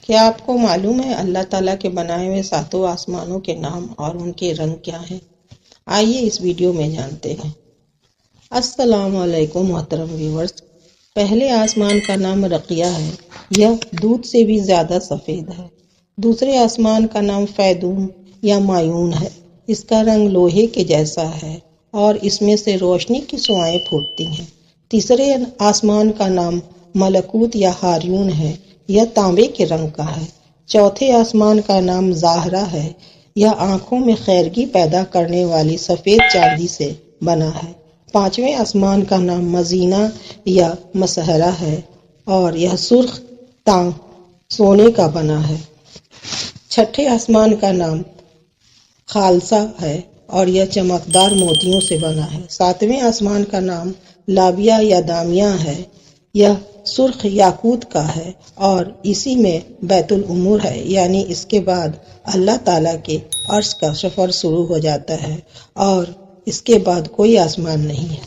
کیا آپ کو معلوم ہے اللہ تعالیٰ کے بنائے ہوئے ساتوں آسمانوں کے نام اور ان کے رنگ کیا ہیں؟ آئیے اس ویڈیو میں جانتے ہیں۔ السلام علیکم محترم ویورز۔ پہلے آسمان کا نام رقیہ ہے، یہ دودھ سے بھی زیادہ سفید ہے۔ دوسرے آسمان کا نام فیدون یا مایون ہے، اس کا رنگ لوہے کے جیسا ہے اور اس میں سے روشنی کی شعاعیں پھوٹتی ہیں۔ تیسرے آسمان کا نام ملکوت یا ہاریون ہے، یہ تانبے کے رنگ کا ہے۔ چوتھے آسمان کا نام زہرہ ہے، یہ آنکھوں میں خیرگی پیدا کرنے والی سفید چاندی سے بنا ہے۔ پانچویں آسمان کا نام مزینہ یا مسحرہ ہے اور یہ سرخ تانگ سونے کا بنا ہے۔ چھٹے آسمان کا نام خالصہ ہے اور یہ چمکدار موتیوں سے بنا ہے۔ ساتویں آسمان کا نام لابیہ یا دامیہ ہے، یہ سرخ یاقوت کا ہے اور اسی میں بیت العمر ہے، یعنی اس کے بعد اللہ تعالیٰ کے عرش کا سفر شروع ہو جاتا ہے اور اس کے بعد کوئی آسمان نہیں ہے۔